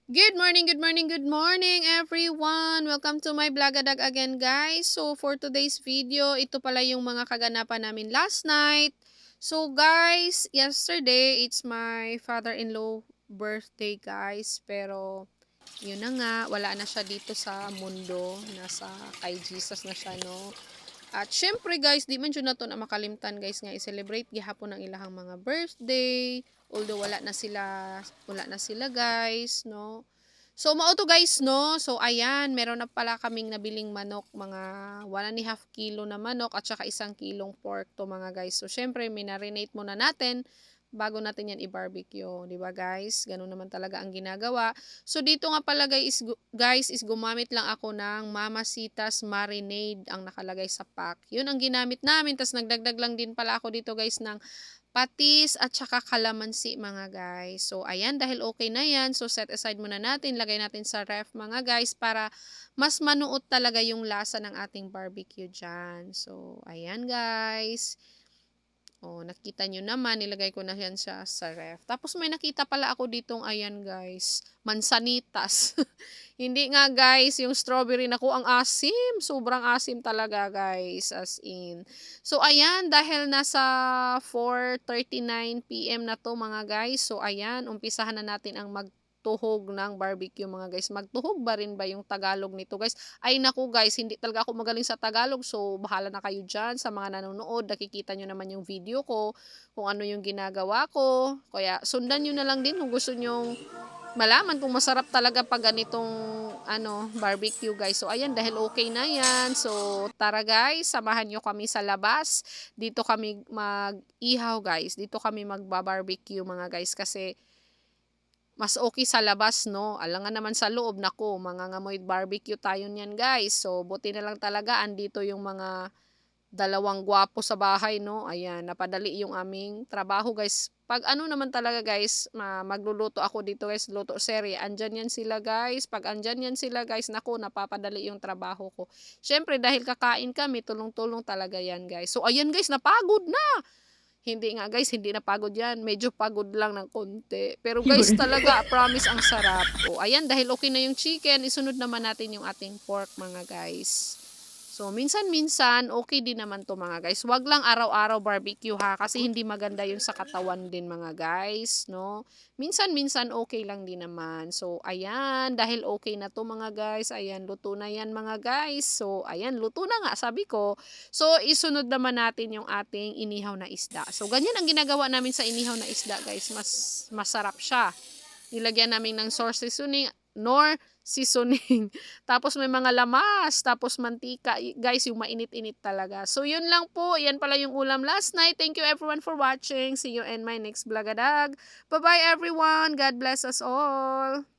Good morning, good morning, good morning everyone! Welcome to my Blagadag again guys. So for today's video, ito pala yung mga kaganapan namin last night. So guys, yesterday it's my father-in-law birthday guys. Pero yun na nga, wala na siya dito sa mundo. Nasa kay Jesus na siya no. At syempre guys, di man dyan na to na makalimtan guys nga i-celebrate gihapon ang ilahang mga birthday. Although wala na sila guys, no. So mao to guys, no. So ayan, meron na pala kaming nabiling manok, mga 1.5 kilo na manok at saka 1 kilong pork to mga guys. So syempre, minarinate muna natin bago natin yan i-barbecue, 'di ba guys? Ganun naman talaga ang ginagawa. So dito nga pala guys is gumamit lang ako ng Mamacita's marinade ang nakalagay sa pack. 'Yun ang ginamit namin, tas nagdagdag lang din pala ako dito guys ng patis at saka kalamansi mga guys. So ayan, dahil okay na yan, so set aside muna natin, lagay natin sa ref mga guys para mas manuot talaga yung lasa ng ating barbecue dyan. So ayan guys. Oh, nakita nyo naman, nilagay ko na yan siya sa ref. Tapos may nakita pala ako ditong, ayan guys, mansanitas. Hindi nga guys, yung strawberry naku, ang asim. Sobrang asim talaga guys, as in. So ayan, dahil nasa 4:39 PM na to mga guys. So ayan, umpisahan na natin ang magtuhog ng barbecue mga guys. Magtuhog ba rin ba yung Tagalog nito guys? Ay naku guys, hindi talaga ako magaling sa Tagalog. So bahala na kayo dyan sa mga nanonood. Nakikita nyo naman yung video ko kung ano yung ginagawa ko. Kaya sundan nyo na lang din kung gusto nyong malaman kung masarap talaga pag ganitong barbecue guys. So ayan, dahil okay na yan. So tara guys, samahan nyo kami sa labas. Dito kami mag-ihaw guys. Dito kami magba-barbecue mga guys kasi mas okay sa labas, no? Alangan naman sa loob, nako, mangangamoy barbecue tayo niyan, guys. So, buti na lang talaga, andito yung mga dalawang gwapo sa bahay, no? Ayan, napadali yung aming trabaho, guys. Pag ano naman talaga, guys, magluluto ako dito, guys, luto serye. Andyan yan sila, guys. Pag andyan yan sila, guys, nako, napapadali yung trabaho ko. Siyempre, dahil kakain kami, tulong-tulong talaga yan, guys. So, ayan, guys, napagod na. Hindi nga guys, hindi na pagod yan. Medyo pagod lang ng konti. Pero guys, talaga, promise ang sarap. O, ayan, dahil okay na yung chicken, isunod naman natin yung ating pork mga guys. So, minsan-minsan, okay din naman to mga guys. Wag lang araw-araw barbecue ha, kasi hindi maganda yun sa katawan din mga guys, no? Minsan-minsan, okay lang din naman. So, ayan, dahil okay na to mga guys, ayan, luto na yan mga guys. So, ayan, luto na nga, sabi ko. So, isunod naman natin yung ating inihaw na isda. So, ganyan ang ginagawa namin sa inihaw na isda guys. Mas masarap siya. Nilagyan namin ng sour seasoning, nor seasoning. Tapos may mga lamas, tapos mantika. Guys, yung mainit-init talaga. So, yun lang po. Yan pala yung ulam last night. Thank you everyone for watching. See you in my next vlogadag. Bye-bye everyone. God bless us all.